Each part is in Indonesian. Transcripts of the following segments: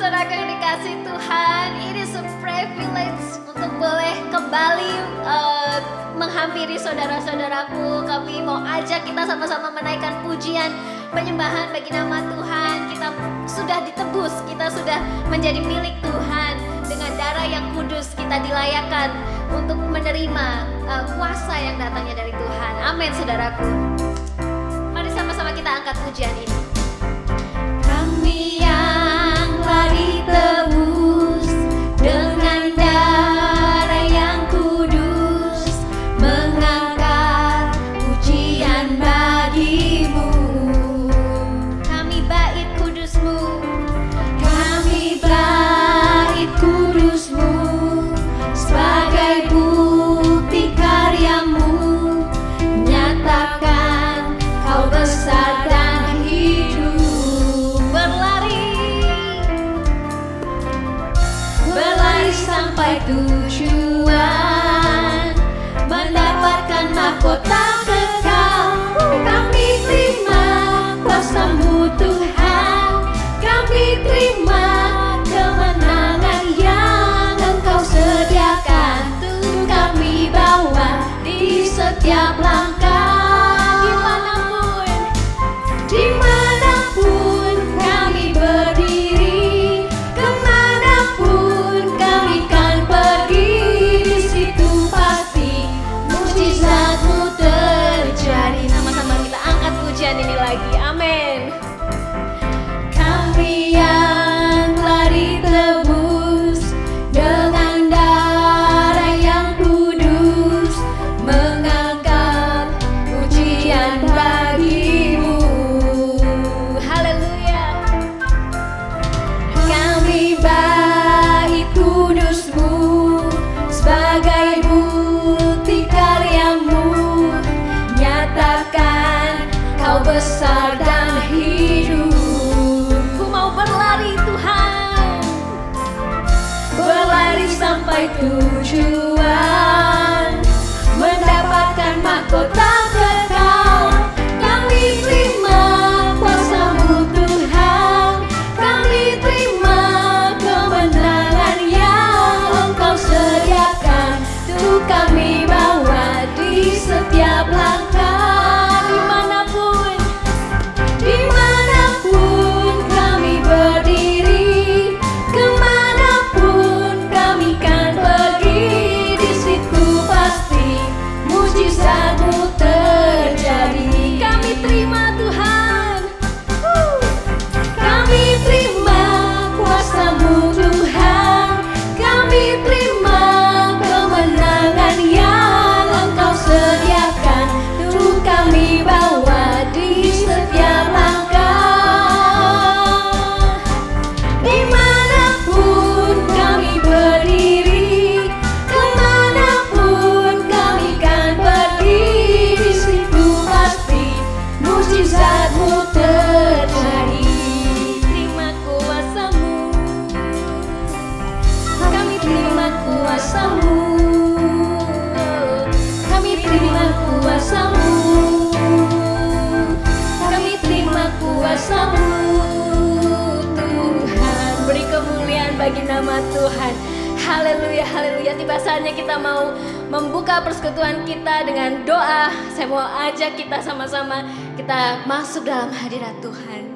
saudara yang dikasih Tuhan, ini privilege untuk boleh kembali menghampiri saudara-saudaraku. Kami mau ajak kita sama-sama menaikkan pujian penyembahan bagi nama Tuhan. Kita sudah ditebus, kita sudah menjadi milik Tuhan. Dengan darah yang kudus kita dilayakkan untuk menerima kuasa yang datangnya dari Tuhan. Amin saudaraku. Mari sama-sama kita angkat pujian ini. Kami yang telah ditebus dengan darah yang kudus, mengangkat pujian bagimu. Kami bait kudusmu, kami bait kudusmu, sebagai bukti karyamu, nyatakan kau besar dan hidup. Berlari sampai tujuan, mendapatkan mahkota kekal. Kami terima kuasa-Mu Tuhan, kami terima kemenangan yang Engkau sediakan. Tuh kami bawa di setiap langkah. Dimanapun kami berdiri, kemanapun kami kan pergi, di situ pasti mujizat-Mu terjadi. Sama-sama kita angkat pujian ini lagi, amin. Kami yang telah ditebus dengan darah yang kudus, mengangkat pujian bagimu. Haleluya. Kami bait kudus-Mu, sebagai bukti karya-Mu, nyatakan kau besar dan hidup. Ku mau berlari Tuhan, berlari sampai tujuan, mendapatkan mahkota kekal. Kami terima kuasa-Mu Tuhan, kami terima kemenangan yang Engkau sediakan. Tuh kami bawa di setiap langkah. Dimanapun kami berdiri, kemanapun kami kan pergi, di situ pasti mujizat-Mu terjadi. Kami terima Tuhan, kami terima kuasa-Mu Tuhan, kami terima kemenangan yang Engkau sediakan. Tuh kami bawa di setiap langkah. Dimanapun kami berdiri, kemanapun kami kan pergi, di situ pasti mujizat-Mu terjadi. Terima kuasa-Mu, kami terima kuasa-Mu, kami terima kuasa-Mu, kami terima kuasa-Mu. Tuhan, beri kemuliaan bagi nama Tuhan. Haleluya, haleluya. Tiba saatnya kita mau membuka persekutuan kita dengan doa. Saya mau ajak kita sama-sama kita masuk dalam hadirat Tuhan.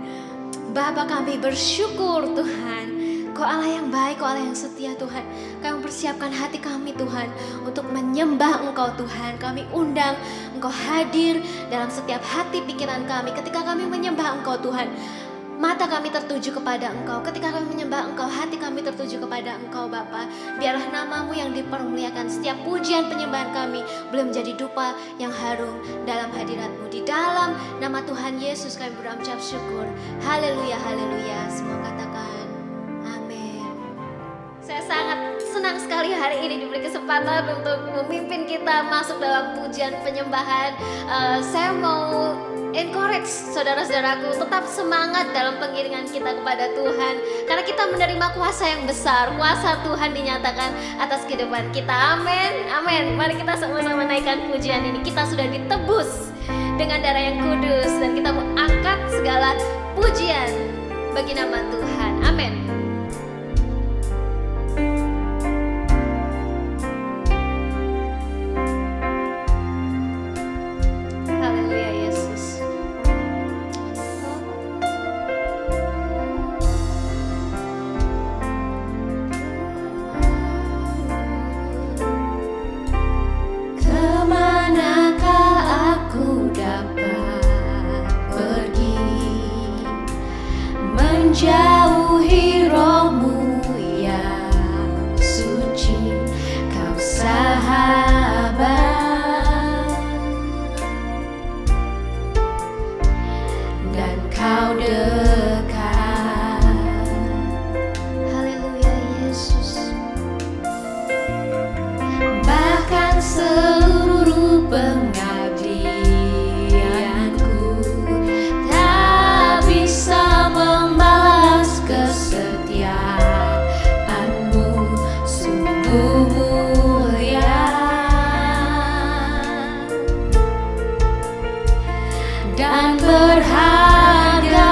Bapa, kami bersyukur Tuhan, Kau Allah yang baik, Kau Allah yang setia Tuhan. Kau mempersiapkan hati kami Tuhan untuk menyembah Engkau Tuhan. Kami undang Engkau hadir dalam setiap hati pikiran kami. Ketika kami menyembah Engkau Tuhan, mata kami tertuju kepada Engkau. Ketika kami menyembah Engkau, hati kami tertuju kepada Engkau Bapa. Biarlah nama-Mu yang dipermuliakan. Setiap pujian penyembahan kami boleh menjadi dupa yang harum dalam hadirat-Mu. Di dalam nama Tuhan Yesus kami berucap syukur. Haleluya, haleluya. Semua katakan amin. Saya sangat senang sekali hari ini diberi kesempatan untuk memimpin kita masuk dalam pujian penyembahan. Saya mau encourage saudara-saudaraku tetap semangat dalam pengiringan kita kepada Tuhan, karena kita menerima kuasa yang besar. Kuasa Tuhan dinyatakan atas kehidupan kita. Amin, amin. Mari kita sama-sama naikkan pujian ini. Kita sudah ditebus dengan darah yang kudus, dan kita mau angkat segala pujian bagi nama Tuhan. Amin. menjauhi rohmu yang suci, kau sahabat, dan kau dekat. Haleluya Yesus. Bahkan seluruh pengabdianku tak bisa membalas kesetiaanmu, sungguh mulia dan berharga,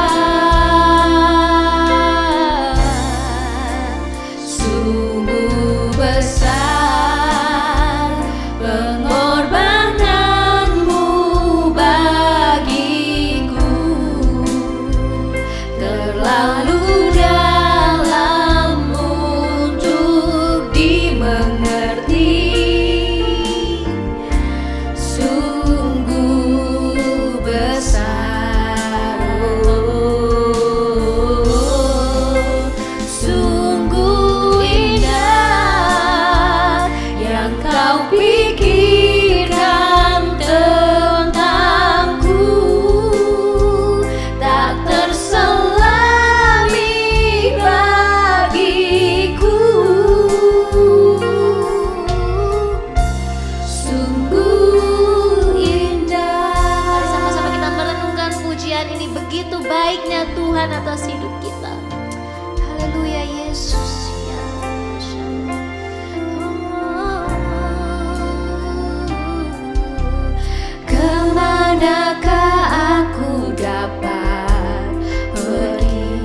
sungguh besar pengorbananmu bagiku, terlalu dalam untuk dimengerti, sungguh besar, sungguh indah yang kau pikirkan tentangku, tak terselami bagiku, sungguh indah. Mari sama-sama kita merenungkan pujian ini, begitu baiknya Tuhan atas hidup kita. Haleluya Yesus. Ya kemanakah aku dapat pergi,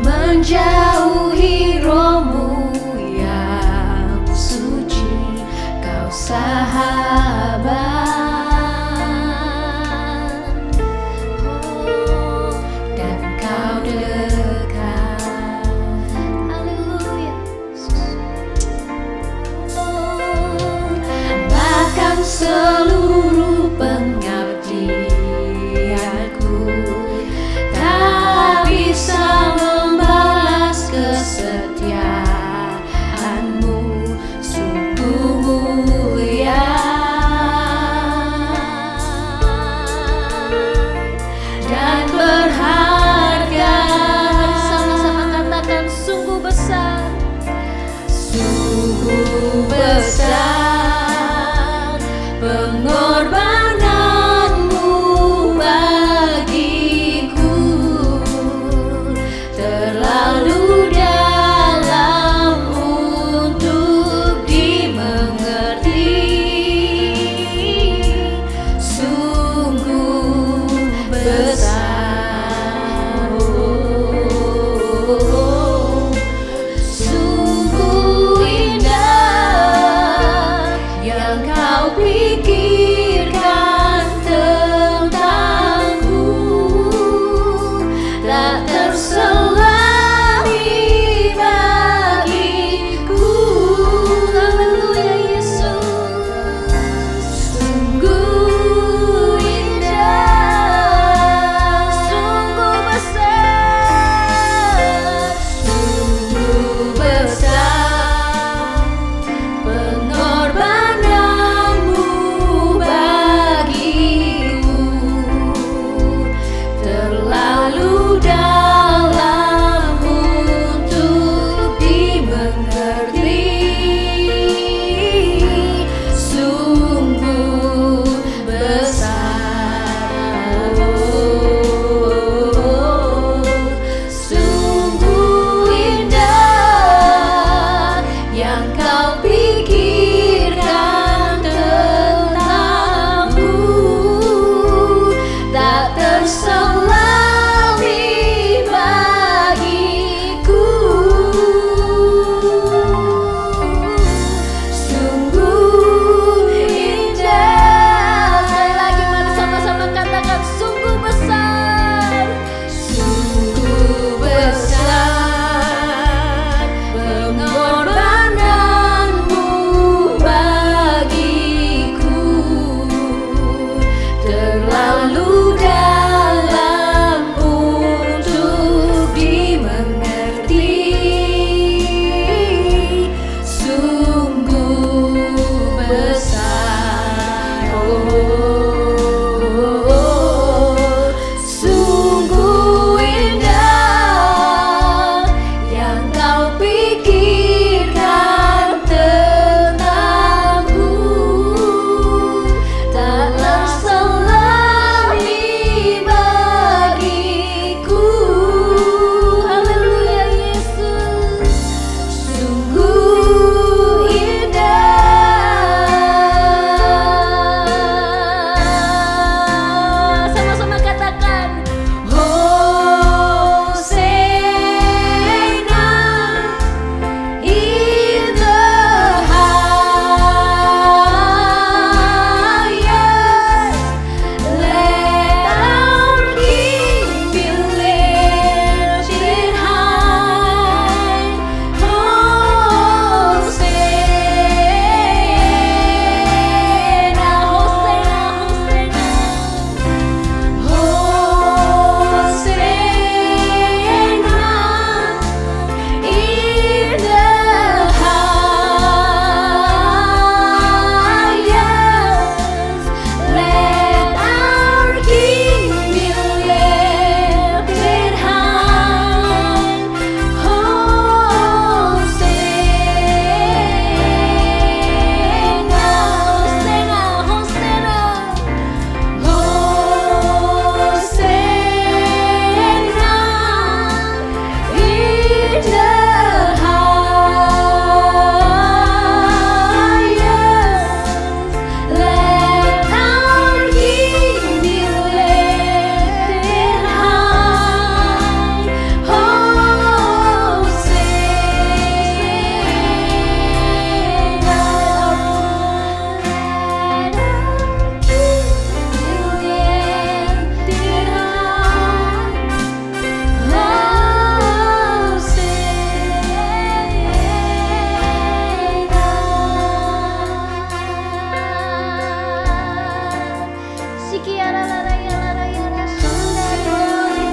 menjauhi rohmu yang suci, kau sahabat, dan kau dekat. Haleluya Yesus. Bahkan seluruh pengabdianku tak bisa membalas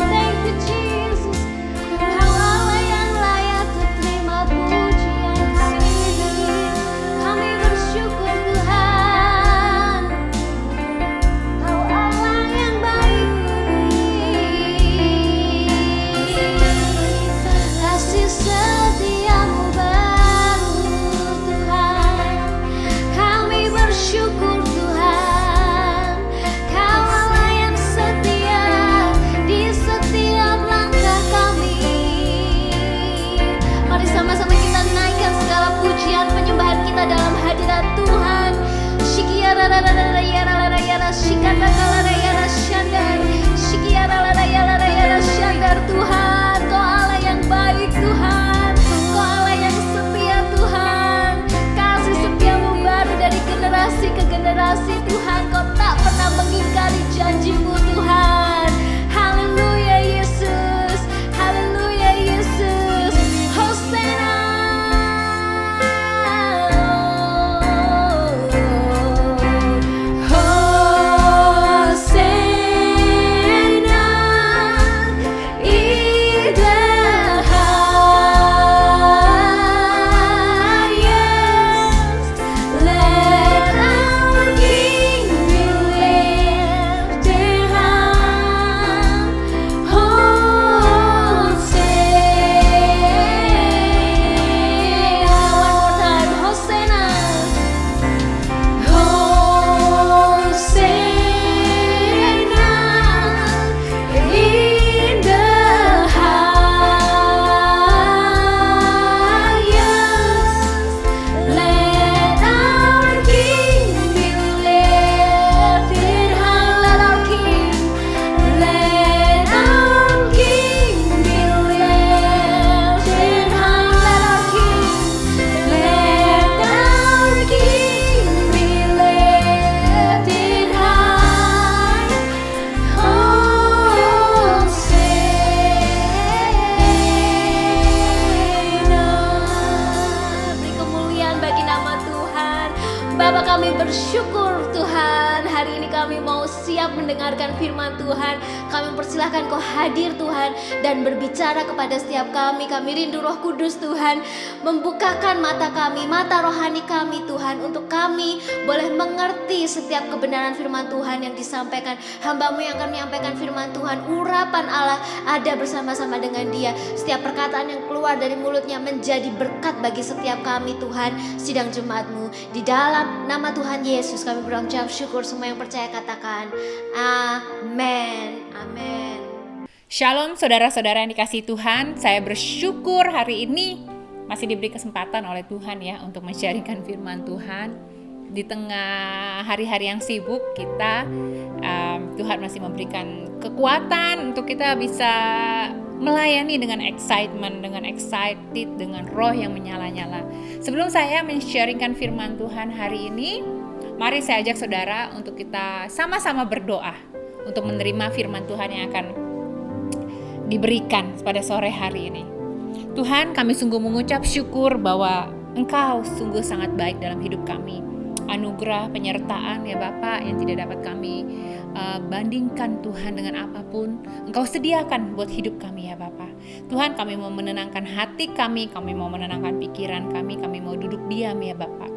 Thank you Jesus. Kau Allah yang layak terima pujian kami bersyukur Tuhan. Kau Allah yang baik, kasih setiamu baru Tuhan. Kami bersyukur Tuhan. Kau Allah yang setia di setiap langkah kami. Mari sama-sama kita naikkan segala pujian penyembahan kita dalam hadirat Tuhan. Tuhan, Kau Allah yang baik Tuhan. Kau Allah yang setia Tuhan. Kasih setiamu baru dari generasi ke generasi Tuhan. Kau tak pernah mengingkari janjimu Tuhan. Haleluya Yesus. Haleluya Yesus. Hosana. Bapa, kami bersyukur Tuhan. Hari ini kami mau siap mendengarkan firman Tuhan. Kami persilahkan Kau hadir Tuhan dan berbicara kepada setiap kami. Kami rindu Roh Kudus Tuhan membukakan mata kami, mata rohani kami Tuhan, untuk kami boleh mengerti setiap kebenaran firman Tuhan yang disampaikan. Hamba-Mu yang akan menyampaikan firman Tuhan, urapan Allah ada bersama-sama dengan Dia. Setiap perkataan yang keluar dari mulutnya menjadi berkat bagi setiap kami Tuhan, sidang jemaat-Mu. Di dalam nama Tuhan Yesus kami berucap syukur. Semua yang percaya katakan amin. Amin. Shalom saudara-saudara yang dikasihi Tuhan. Saya bersyukur hari ini masih diberi kesempatan oleh Tuhan ya untuk men-sharingkan firman Tuhan. Di tengah hari-hari yang sibuk kita, Tuhan masih memberikan kekuatan untuk kita bisa melayani dengan excitement, dengan excited, dengan roh yang menyala-nyala. Sebelum saya men-sharingkan firman Tuhan hari ini, mari saya ajak saudara untuk kita sama-sama berdoa untuk menerima firman Tuhan yang akan diberikan pada sore hari ini. Tuhan, kami sungguh mengucap syukur bahwa Engkau sungguh sangat baik dalam hidup kami. Anugerah penyertaan ya Bapa yang tidak dapat kami bandingkan Tuhan dengan apapun, Engkau sediakan buat hidup kami ya Bapa. Tuhan, kami mau menenangkan hati kami mau menenangkan pikiran kami mau duduk diam ya Bapa.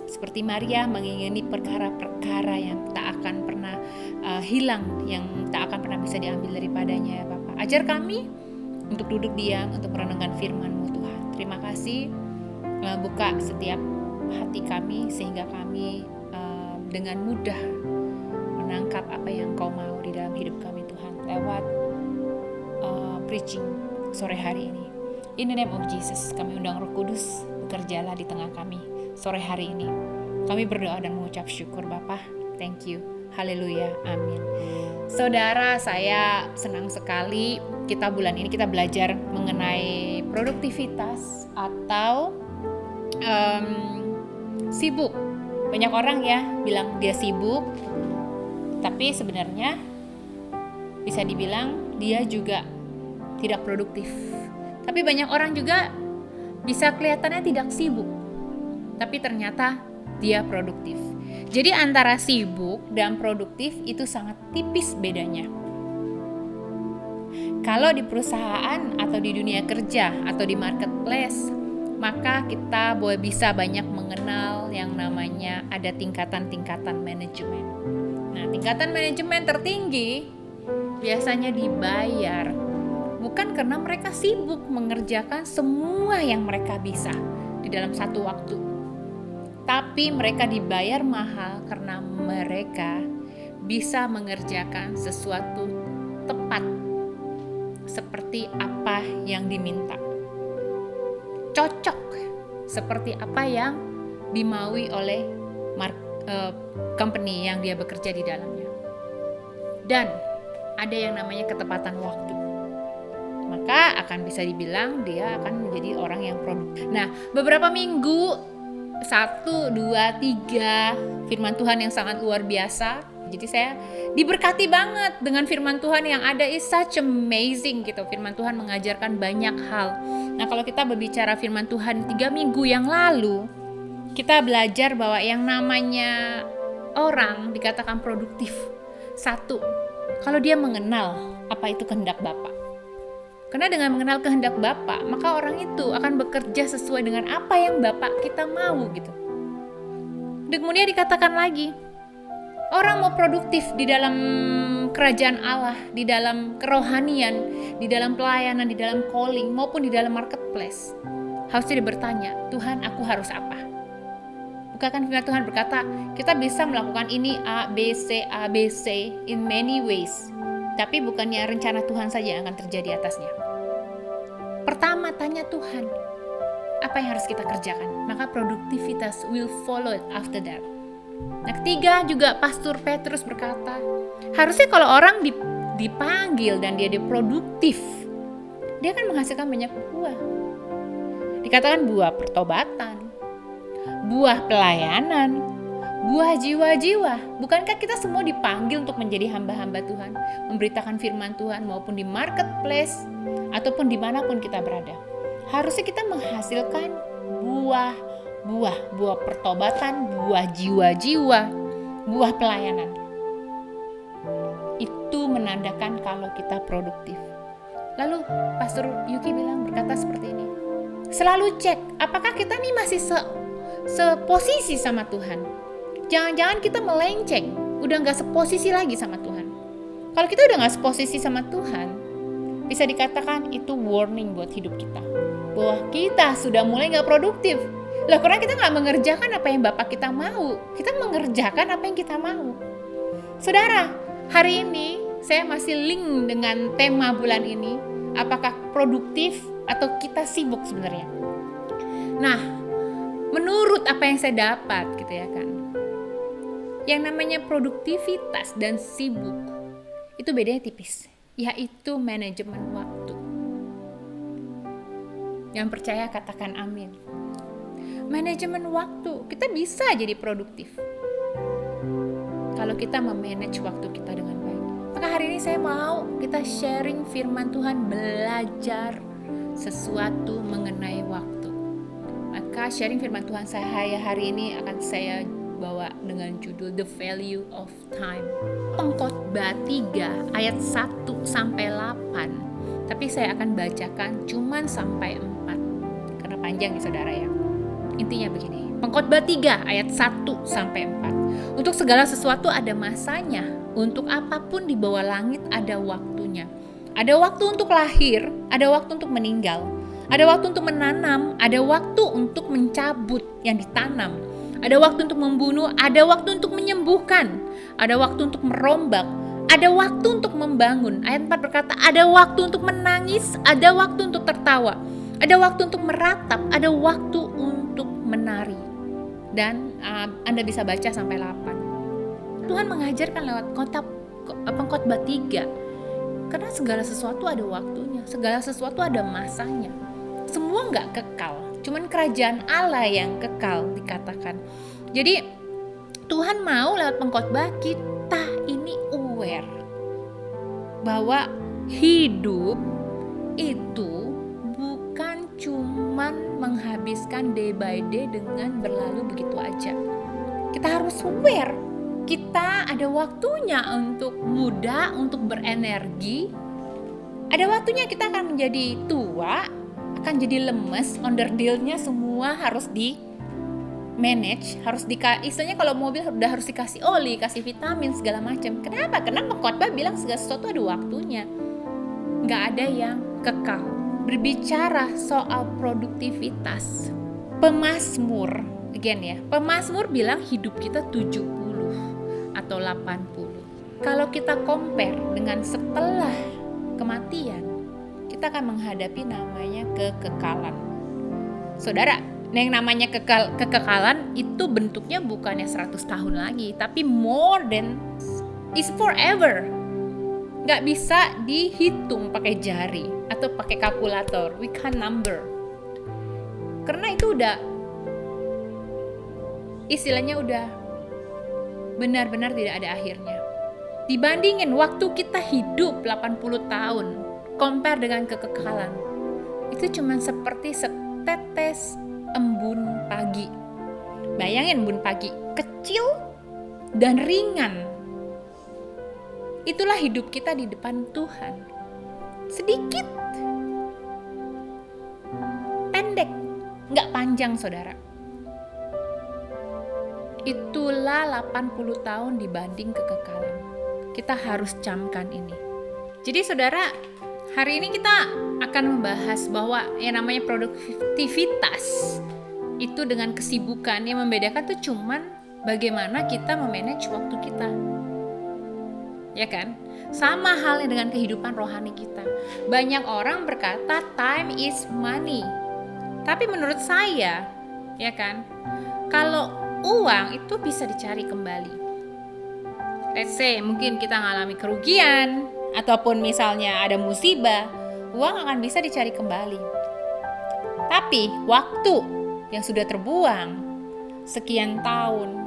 Seperti Maria mengingini perkara-perkara yang tak akan pernah hilang, yang tak akan pernah bisa diambil daripadanya ya Bapa. Ajar kami untuk duduk diam, untuk merenungkan firman-Mu Tuhan. Terima kasih, buka setiap hati kami sehingga kami dengan mudah menangkap apa yang Kau mau di dalam hidup kami Tuhan lewat preaching sore hari ini. In the name of Jesus, kami undang Roh Kudus bekerjalah di tengah kami sore hari ini. Kami berdoa dan mengucap syukur Bapa. Thank you. Haleluya. Amin. Saudara, saya senang sekali bulan ini kita belajar mengenai produktivitas atau sibuk. Banyak orang ya bilang dia sibuk, tapi sebenarnya bisa dibilang dia juga tidak produktif. Tapi banyak orang juga bisa kelihatannya tidak sibuk, tapi ternyata dia produktif. Jadi antara sibuk dan produktif itu sangat tipis bedanya. Kalau di perusahaan atau di dunia kerja atau di marketplace, maka kita bisa banyak mengenal yang namanya ada tingkatan-tingkatan manajemen. Nah, tingkatan manajemen tertinggi biasanya dibayar bukan karena mereka sibuk mengerjakan semua yang mereka bisa di dalam satu waktu, tapi mereka dibayar mahal karena mereka bisa mengerjakan sesuatu tepat seperti apa yang diminta, cocok seperti apa yang dimaui oleh company yang dia bekerja di dalamnya. Dan ada yang namanya ketepatan waktu, maka akan bisa dibilang dia akan menjadi orang yang produktif. Nah, beberapa minggu 1, 2, 3 firman Tuhan yang sangat luar biasa. Jadi saya diberkati banget dengan firman Tuhan yang ada, is such amazing gitu. Firman Tuhan mengajarkan banyak hal. Nah, kalau kita berbicara firman Tuhan 3 minggu yang lalu, kita belajar bahwa yang namanya orang dikatakan produktif. 1, kalau dia mengenal apa itu kehendak Bapa. Karena dengan mengenal kehendak Bapa, maka orang itu akan bekerja sesuai dengan apa yang Bapa kita mau gitu. Dan kemudian dikatakan lagi, orang mau produktif di dalam kerajaan Allah, di dalam kerohanian, di dalam pelayanan, di dalam calling, maupun di dalam marketplace, harusnya dia bertanya, Tuhan, aku harus apa? Bukankah firman Tuhan berkata, kita bisa melakukan ini A, B, C in many ways. Tapi bukannya rencana Tuhan saja yang akan terjadi atasnya. Pertama, tanya Tuhan, apa yang harus kita kerjakan? Maka produktivitas will follow it after that. Nah, ketiga juga Pastor Petrus berkata, harusnya kalau orang dipanggil dan dia produktif, dia akan menghasilkan banyak buah. Dikatakan buah pertobatan, buah pelayanan, buah jiwa-jiwa. Bukankah kita semua dipanggil untuk menjadi hamba-hamba Tuhan, memberitakan firman Tuhan maupun di marketplace ataupun dimanapun kita berada. Harusnya kita menghasilkan buah pertobatan, buah jiwa-jiwa, buah pelayanan. Itu menandakan kalau kita produktif. Lalu Pastor Yuki berkata seperti ini, selalu cek apakah kita nih masih seposisi sama Tuhan. Jangan-jangan kita melenceng, udah gak seposisi lagi sama Tuhan. Kalau kita udah gak seposisi sama Tuhan, bisa dikatakan itu warning buat hidup kita, bahwa kita sudah mulai gak produktif. Lah, karena kita gak mengerjakan apa yang Bapak kita mau, kita mengerjakan apa yang kita mau. Saudara, hari ini saya masih link dengan tema bulan ini, apakah produktif atau kita sibuk sebenarnya. Nah, menurut apa yang saya dapat gitu ya kan, yang namanya produktivitas dan sibuk itu bedanya tipis, yaitu manajemen waktu. Yang percaya katakan amin. Manajemen waktu, kita bisa jadi produktif kalau kita memanage waktu kita dengan baik. Maka hari ini saya mau kita sharing firman Tuhan, belajar sesuatu mengenai waktu. Maka sharing firman Tuhan saya hari ini akan saya bawa dengan judul The Value of Time. Pengkhotbah 3 ayat 1 sampai 8. Tapi saya akan bacakan cuman sampai 4 karena panjang ya saudara ya. Intinya begini, Pengkhotbah 3 ayat 1 sampai 4. Untuk segala sesuatu ada masanya, untuk apapun di bawah langit ada waktunya. Ada waktu untuk lahir, ada waktu untuk meninggal, ada waktu untuk menanam, ada waktu untuk mencabut yang ditanam, ada waktu untuk membunuh, ada waktu untuk menyembuhkan, ada waktu untuk merombak, ada waktu untuk membangun. Ayat 4 berkata, ada waktu untuk menangis, ada waktu untuk tertawa, ada waktu untuk meratap, ada waktu untuk menari. Dan Anda bisa baca sampai 8. Tuhan mengajarkan lewat Pengkhotbah 3. Karena segala sesuatu ada waktunya, segala sesuatu ada masanya. Semua gak kekal, cuman kerajaan Allah yang kekal dikatakan. Jadi Tuhan mau lewat pengkhotbah kita ini aware bahwa hidup itu cuman menghabiskan day by day dengan berlalu begitu aja. Kita harus aware. Kita ada waktunya untuk muda, untuk berenergi. Ada waktunya kita akan menjadi tua, akan jadi lemes, onderdilnya semua harus di manage, harus istilahnya kalau mobil udah harus dikasih oli, kasih vitamin segala macam. Kenapa? Karena pengkhotbah bilang segala sesuatu ada waktunya. Nggak ada yang kekal. Berbicara soal produktivitas, Pemazmur, again ya, Pemazmur bilang hidup kita 70 atau 80. Kalau kita compare dengan setelah kematian, kita akan menghadapi namanya kekekalan. Saudara, yang namanya kekekalan itu bentuknya bukannya 100 tahun lagi, tapi more than is forever. Nggak bisa dihitung pakai jari atau pakai kalkulator. We can't number. Karena itu udah istilahnya udah benar-benar tidak ada akhirnya. Dibandingin waktu kita hidup 80 tahun, compare dengan kekekalan, itu cuma seperti setetes embun pagi. Bayangin embun pagi, kecil dan ringan. Itulah hidup kita di depan Tuhan. Sedikit, pendek, nggak panjang saudara. Itulah 80 tahun dibanding kekekalan. Kita harus camkan ini. Jadi saudara, hari ini kita akan membahas bahwa yang namanya produktivitas itu dengan kesibukan, yang membedakan tuh cuman bagaimana kita memanage waktu kita. Ya kan? Sama halnya dengan kehidupan rohani kita. Banyak orang berkata time is money. Tapi menurut saya, ya kan? Kalau uang itu bisa dicari kembali. Let's say mungkin kita ngalami kerugian ataupun misalnya ada musibah, uang akan bisa dicari kembali. Tapi waktu yang sudah terbuang sekian tahun,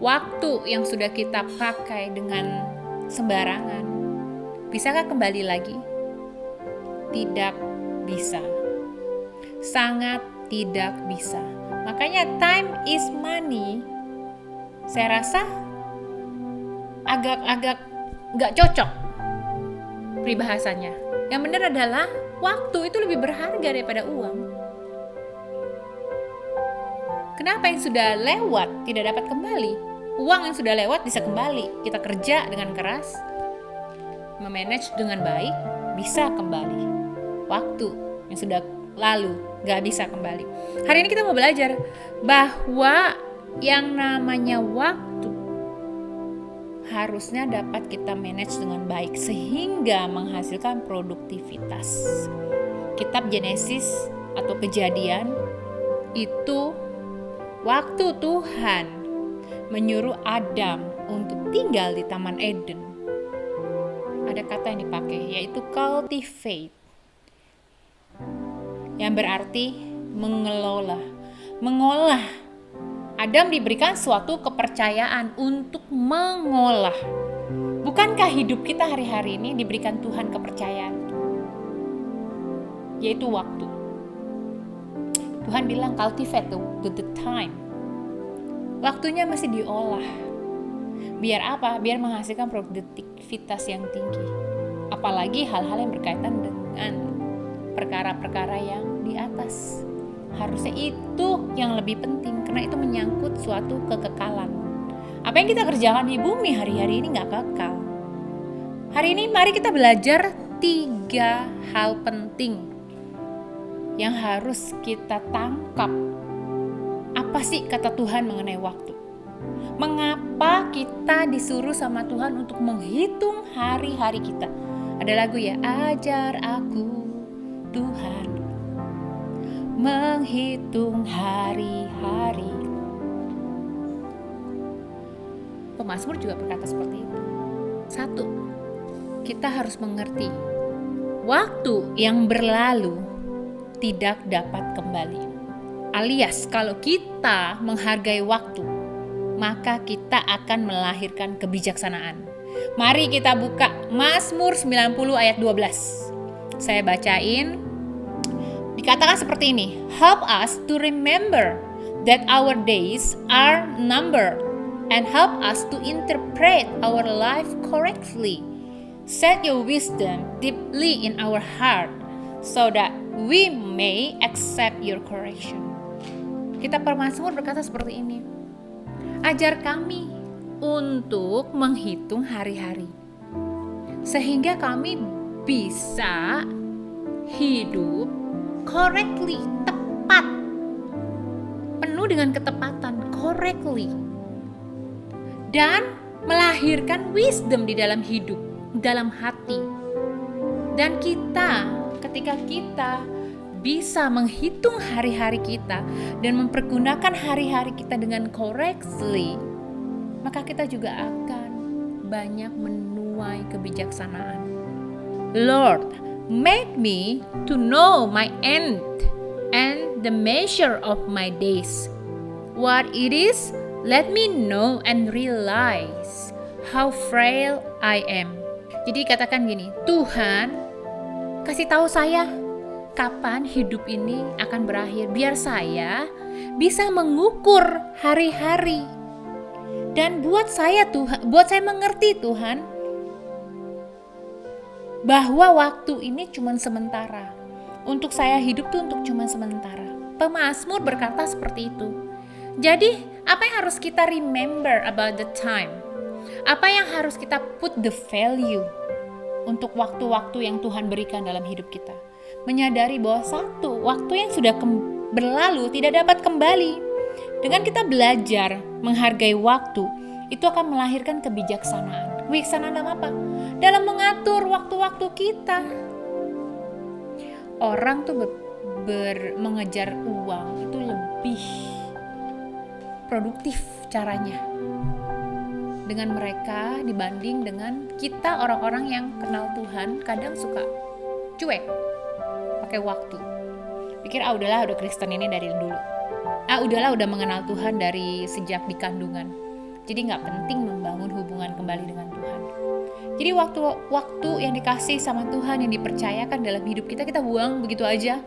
waktu yang sudah kita pakai dengan sembarangan, bisakah kembali lagi? Tidak bisa. Sangat tidak bisa. Makanya time is money, saya rasa agak nggak cocok peribahasanya. Yang benar adalah waktu itu lebih berharga daripada uang. Kenapa yang sudah lewat tidak dapat kembali? Uang yang sudah lewat bisa kembali. Kita kerja dengan keras, memanage dengan baik, bisa kembali. Waktu yang sudah lalu nggak bisa kembali. Hari ini kita mau belajar bahwa yang namanya waktu harusnya dapat kita manage dengan baik sehingga menghasilkan produktivitas. Kitab Genesis atau Kejadian itu waktu Tuhan menyuruh Adam untuk tinggal di Taman Eden, ada kata yang dipakai yaitu cultivate, yang berarti mengelola, mengolah. Adam diberikan suatu kepercayaan untuk mengolah. Bukankah hidup kita hari-hari ini diberikan Tuhan kepercayaan? Yaitu waktu. Tuhan bilang cultivate to the time. Waktunya masih diolah. Biar apa? Biar menghasilkan produktivitas yang tinggi. Apalagi hal-hal yang berkaitan dengan perkara-perkara yang di atas. Harusnya itu yang lebih penting karena itu menyangkut suatu kekekalan. Apa yang kita kerjakan di bumi hari-hari ini gak kekal. Hari ini mari kita belajar 3 hal penting yang harus kita tangkap. Apa sih kata Tuhan mengenai waktu? Mengapa kita disuruh sama Tuhan untuk menghitung hari-hari kita? Ada lagu ya, ajar aku Tuhan menghitung hari-hari. Pemazmur juga berkata seperti itu. 1, kita harus mengerti waktu yang berlalu tidak dapat kembali. Alias kalau kita menghargai waktu, maka kita akan melahirkan kebijaksanaan. Mari kita buka Mazmur 90 ayat 12. Saya bacain. Dikatakan seperti ini, help us to remember that our days are numbered and help us to interpret our life correctly. Set your wisdom deeply in our heart so that we may accept your correction. Kita pemazmur berkata seperti ini. Ajar kami untuk menghitung hari-hari sehingga kami bisa hidup correctly, tepat, penuh dengan ketepatan, correctly, dan melahirkan wisdom di dalam hidup, dalam hati. Dan ketika kita bisa menghitung hari-hari kita dan mempergunakan hari-hari kita dengan correctly, maka kita juga akan banyak menuai kebijaksanaan. Lord, make me to know my end and the measure of my days. What it is, let me know and realize how frail I am. Jadi katakan gini, Tuhan, kasih tahu saya kapan hidup ini akan berakhir, biar saya bisa mengukur hari-hari. Dan buat saya mengerti Tuhan, bahwa waktu ini cuma sementara. Untuk saya hidup tuh untuk cuma sementara. Pemazmur berkata seperti itu. Jadi, apa yang harus kita remember about the time? Apa yang harus kita put the value untuk waktu-waktu yang Tuhan berikan dalam hidup kita? Menyadari bahwa satu, waktu yang sudah berlalu tidak dapat kembali. Dengan kita belajar menghargai waktu, itu akan melahirkan kebijaksanaan. Kebijaksanaan dalam apa? Dalam mengatur waktu-waktu kita. Orang tuh mengejar uang itu lebih produktif caranya dengan mereka dibanding dengan kita orang-orang yang kenal Tuhan kadang suka cuek pakai waktu. Pikir udahlah udah Kristen ini dari dulu. Udahlah udah mengenal Tuhan dari sejak di kandungan. Jadi gak penting membangun hubungan kembali dengan Tuhan. Jadi waktu yang dikasih sama Tuhan, yang dipercayakan dalam hidup kita buang begitu aja.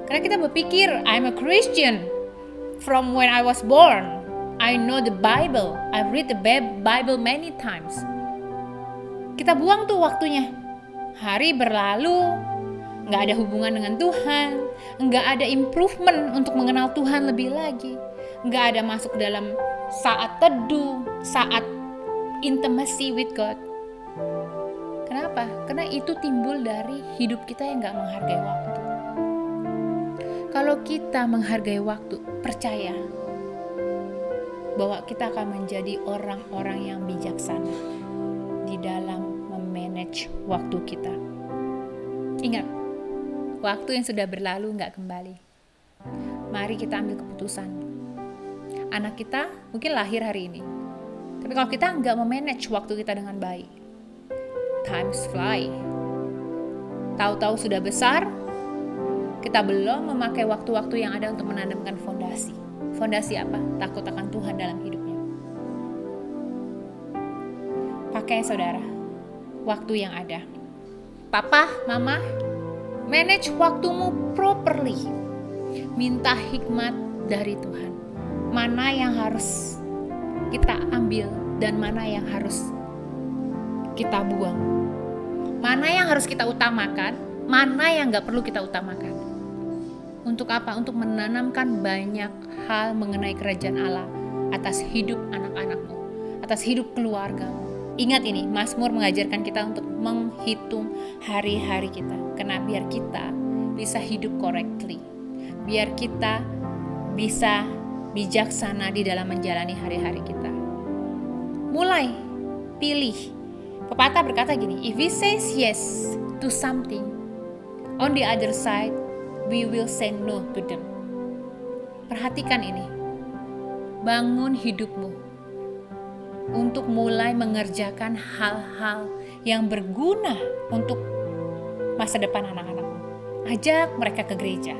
Karena kita berpikir, I'm a Christian. From when I was born, I know the Bible. I've read the Bible many times. Kita buang tuh waktunya. Hari berlalu, gak ada hubungan dengan Tuhan, gak ada improvement untuk mengenal Tuhan lebih lagi, gak ada masuk dalam saat teduh, saat intimacy with God. Kenapa? Karena itu timbul dari hidup kita yang gak menghargai waktu. Kalau kita menghargai waktu, percaya bahwa kita akan menjadi orang-orang yang bijaksana di dalam memanage waktu kita. Ingat, waktu yang sudah berlalu gak kembali. Mari kita ambil keputusan. Anak kita mungkin lahir hari ini. Tapi kalau kita gak memanage waktu kita dengan baik, times fly. Tahu-tahu sudah besar, kita belum memakai waktu-waktu yang ada untuk menanamkan fondasi. Fondasi apa? Takut akan Tuhan dalam hidupnya. Pakai saudara, waktu yang ada. Papa, mama, manage waktumu properly. Minta hikmat dari Tuhan. Mana yang harus kita ambil dan mana yang harus kita buang. Mana yang harus kita utamakan, mana yang gak perlu kita utamakan. Untuk apa? Untuk menanamkan banyak hal mengenai kerajaan Allah atas hidup anak-anakmu, atas hidup keluargamu. Ingat ini, Mazmur mengajarkan kita untuk menghitung hari-hari kita. Karena biar kita bisa hidup correctly. Biar kita bisa bijaksana di dalam menjalani hari-hari kita. Mulai, pilih. Pepatah berkata gini, if we say yes to something, on the other side, we will say no to them. Perhatikan ini. Bangun hidupmu untuk mulai mengerjakan hal-hal yang berguna untuk masa depan anak-anakmu. Ajak mereka ke gereja.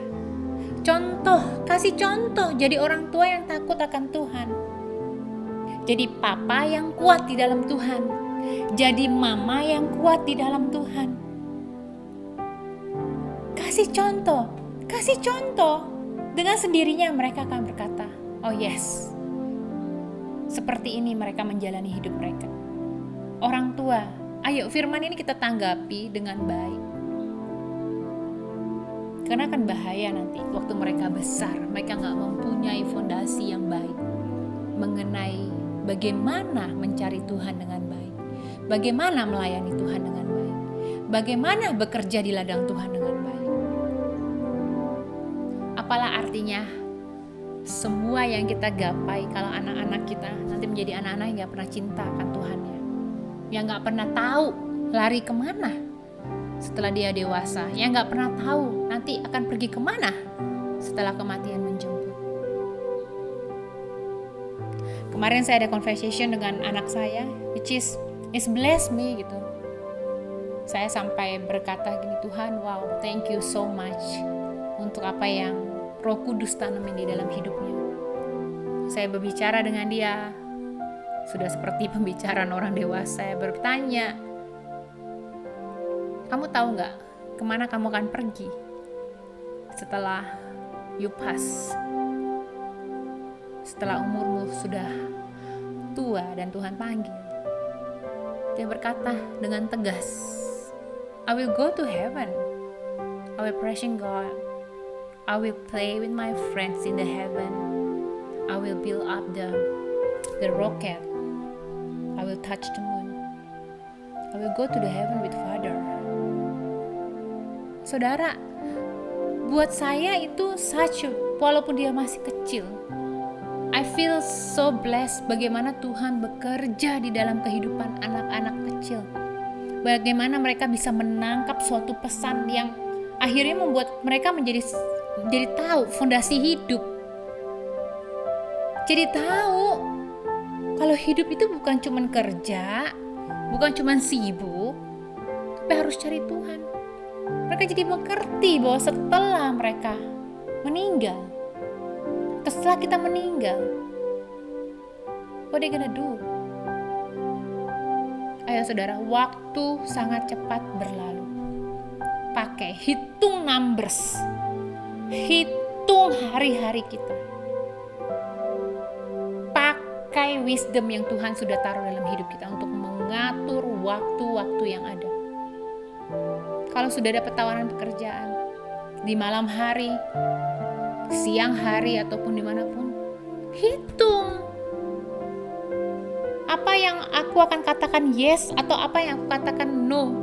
Kasih contoh jadi orang tua yang takut akan Tuhan. Jadi papa yang kuat di dalam Tuhan. Jadi mama yang kuat di dalam Tuhan. Kasih contoh. Dengan sendirinya mereka akan berkata, Oh yes, seperti ini mereka menjalani hidup mereka. Orang tua, ayo firman ini kita tanggapi dengan baik. Karena akan bahaya nanti waktu mereka besar, mereka gak mempunyai fondasi yang baik mengenai bagaimana mencari Tuhan dengan baik, bagaimana melayani Tuhan dengan baik, bagaimana bekerja di ladang Tuhan dengan baik. Apalah artinya semua yang kita gapai kalau anak-anak kita nanti menjadi anak-anak yang gak pernah cinta akan Tuhannya, yang gak pernah tahu lari kemana setelah dia dewasa, yang gak pernah tahu nanti akan pergi kemana setelah kematian menjemput. Kemarin saya ada conversation dengan anak saya, which is bless me gitu. Saya sampai berkata gini, Tuhan, wow, thank you so much untuk apa yang Roh Kudus tanamin di dalam hidupnya. Saya berbicara dengan dia, sudah seperti pembicaraan orang dewasa. Saya bertanya, kamu tahu gak kemana kamu akan pergi setelah you pass, setelah umurmu sudah tua dan Tuhan panggil? Dia berkata dengan tegas, I will go to heaven, I will praising God, I will play with my friends in the heaven, I will build up the rocket, I will touch the moon, I will go to the heaven with Father. Saudara, buat saya itu walaupun dia masih kecil, I feel so blessed bagaimana Tuhan bekerja di dalam kehidupan anak-anak kecil. Bagaimana mereka bisa menangkap suatu pesan yang akhirnya membuat mereka menjadi tahu fondasi hidup. Jadi tahu kalau hidup itu bukan cuma kerja, bukan cuma sibuk, tapi harus cari Tuhan. Mereka jadi mengerti bahwa setelah mereka meninggal, atau setelah kita meninggal, what they gonna do? Ayo saudara, waktu sangat cepat berlalu. Pakai hitung numbers, hitung hari-hari kita. Pakai wisdom yang Tuhan sudah taruh dalam hidup kita untuk mengatur waktu-waktu yang ada. Kalau sudah dapat tawaran pekerjaan di malam hari, siang hari, ataupun dimanapun, hitung apa yang aku akan katakan yes atau apa yang aku katakan no.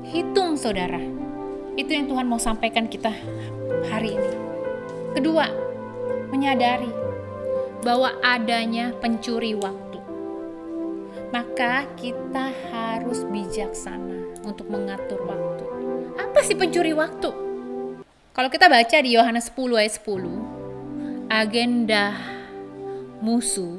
Hitung saudara, itu yang Tuhan mau sampaikan kita hari ini. Kedua, menyadari bahwa adanya pencuri waktu. Maka kita harus bijaksana untuk mengatur waktu. Apa sih pencuri waktu? Kalau kita baca di Yohanes 10 ayat 10, agenda musuh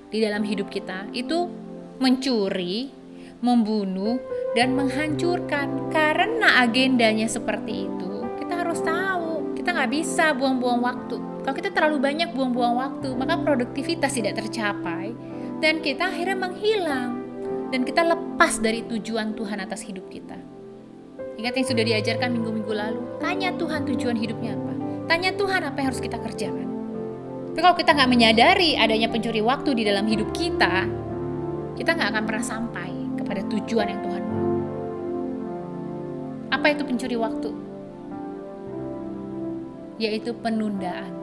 di dalam hidup kita itu mencuri, membunuh, dan menghancurkan. Karena agendanya seperti itu, kita harus tahu, kita gak bisa buang-buang waktu. Kalau kita terlalu banyak buang-buang waktu, maka produktivitas tidak tercapai, dan kita akhirnya menghilang, dan kita lepas dari tujuan Tuhan atas hidup kita. Ingat yang sudah diajarkan minggu-minggu lalu, tanya Tuhan tujuan hidupnya apa, tanya Tuhan apa yang harus kita kerjakan. Tapi kalau kita gak menyadari adanya pencuri waktu di dalam hidup kita gak akan pernah sampai kepada tujuan yang Tuhan mau. Apa itu pencuri waktu? Yaitu penundaan.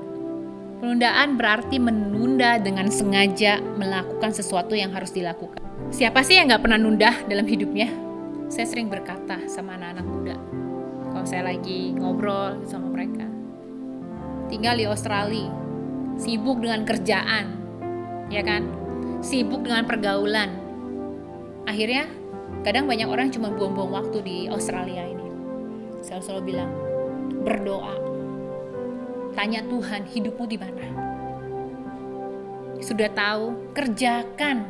Penundaan berarti menunda dengan sengaja melakukan sesuatu yang harus dilakukan. Siapa sih yang gak pernah nunda dalam hidupnya? Saya sering berkata sama anak-anak muda, kalau saya lagi ngobrol sama mereka, tinggal di Australia, sibuk dengan kerjaan, ya kan? Sibuk dengan pergaulan. Akhirnya, kadang banyak orang cuma buang-buang waktu di Australia ini. Saya selalu bilang, berdoa. Tanya Tuhan, hidupmu di mana? Sudah tahu, kerjakan.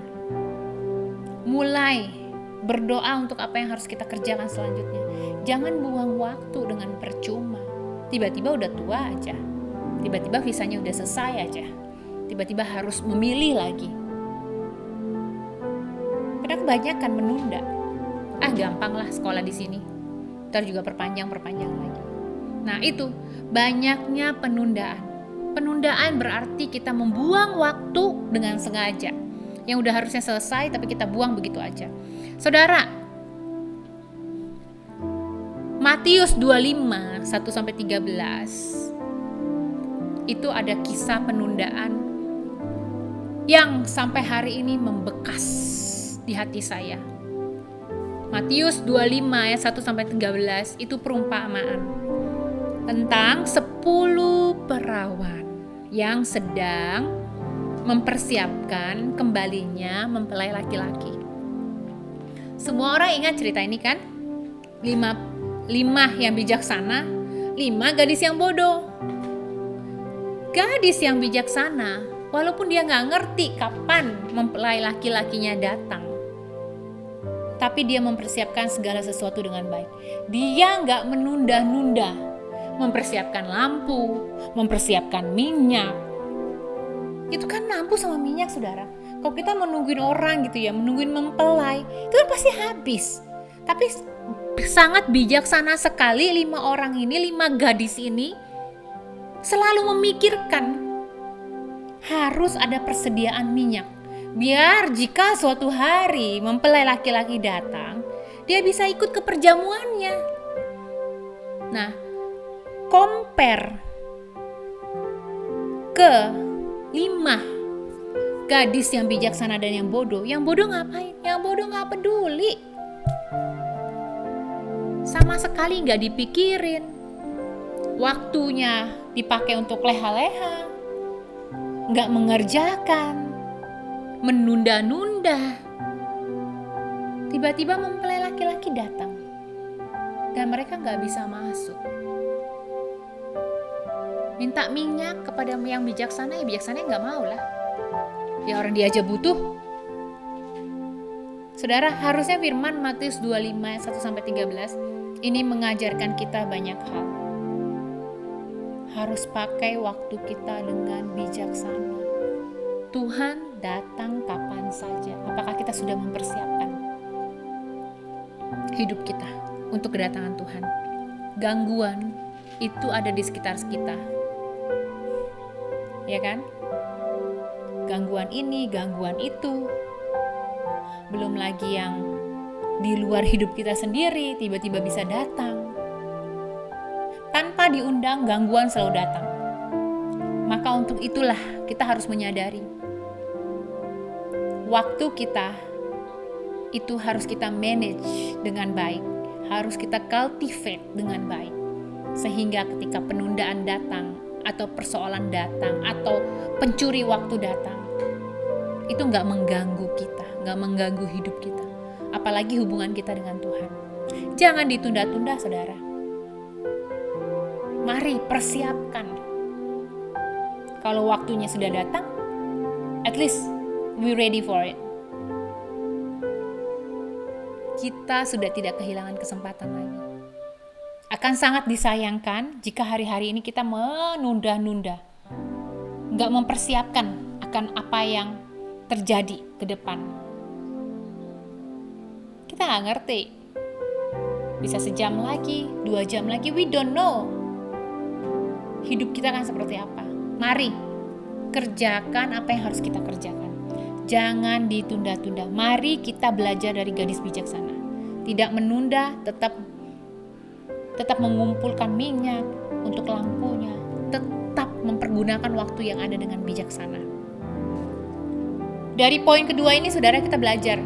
Mulai berdoa untuk apa yang harus kita kerjakan selanjutnya. Jangan buang waktu dengan percuma. Tiba-tiba udah tua aja. Tiba-tiba visanya udah selesai aja. Tiba-tiba harus memilih lagi. Karena kebanyakan menunda. Gampang lah sekolah di sini. Ntar juga perpanjang lagi. Nah itu, banyaknya penundaan. Penundaan berarti kita membuang waktu dengan sengaja. Yang udah harusnya selesai tapi kita buang begitu aja. Saudara, Matius 25, 1-13 itu ada kisah penundaan yang sampai hari ini membekas di hati saya. Matius 25 ayat 1-13 itu perumpamaan tentang 10 perawan yang sedang mempersiapkan kembalinya mempelai laki-laki. Semua orang ingat cerita ini kan? 5 yang bijaksana, 5 gadis yang bodoh. Gadis yang bijaksana, walaupun dia gak ngerti kapan mempelai laki-lakinya datang, tapi dia mempersiapkan segala sesuatu dengan baik. Dia gak menunda-nunda, mempersiapkan lampu, mempersiapkan minyak. Itu kan lampu sama minyak, saudara. Kalau kita menungguin orang gitu ya, menungguin mempelai, itu kan pasti habis. Tapi sangat bijaksana sekali 5 orang ini, 5 gadis ini selalu memikirkan harus ada persediaan minyak. Biar jika suatu hari mempelai laki-laki datang, dia bisa ikut ke perjamuannya. Nah, compare ke 5 gadis yang bijaksana dan yang bodoh. Yang bodoh ngapain? Yang bodoh gak peduli. Sama sekali gak dipikirin. Waktunya dipakai untuk leha-leha, gak mengerjakan, menunda-nunda. Tiba-tiba mempelai laki-laki datang dan mereka gak bisa masuk. Minta minyak kepada yang bijaksana, ya bijaksana gak mau lah. Ya orang dia aja butuh. Saudara, harusnya firman Matius 25 ayat 1-13 ini mengajarkan kita banyak hal. Harus pakai waktu kita dengan bijaksana. Tuhan datang kapan saja. Apakah kita sudah mempersiapkan hidup kita untuk kedatangan Tuhan? Gangguan itu ada di sekitar kita, ya kan? Gangguan ini, gangguan itu. Belum lagi yang di luar hidup kita sendiri tiba-tiba bisa datang. Tanpa diundang, gangguan selalu datang. Maka untuk itulah kita harus menyadari waktu kita itu harus kita manage dengan baik, harus kita cultivate dengan baik, sehingga ketika penundaan datang atau persoalan datang atau pencuri waktu datang, itu gak mengganggu kita, gak mengganggu hidup kita, apalagi hubungan kita dengan Tuhan. Jangan ditunda-tunda, saudara. Mari persiapkan. Kalau waktunya sudah datang, at least we ready for it. Kita sudah tidak kehilangan kesempatan lagi. Akan sangat disayangkan jika hari-hari ini kita menunda-nunda, gak mempersiapkan akan apa yang terjadi ke depan. Kita gak ngerti. Bisa sejam lagi, 2 jam lagi, we don't know. Hidup kita kan seperti apa? Mari kerjakan apa yang harus kita kerjakan. Jangan ditunda-tunda. Mari kita belajar dari gadis bijaksana. Tidak menunda, tetap mengumpulkan minyak untuk lampunya. Tetap mempergunakan waktu yang ada dengan bijaksana. Dari poin kedua ini, saudara, kita belajar.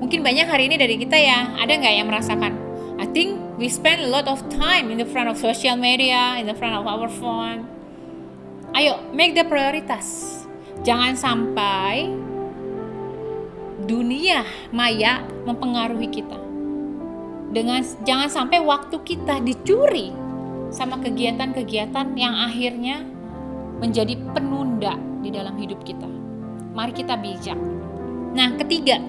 Mungkin banyak hari ini dari kita ya, ada nggak yang merasakan? I think we spend a lot of time in the front of social media, in the front of our phone. Ayo, make the prioritas. Jangan sampai dunia maya mempengaruhi kita. Jangan sampai waktu kita dicuri sama kegiatan-kegiatan yang akhirnya menjadi penunda di dalam hidup kita. Mari kita bijak. Nah, ketiga,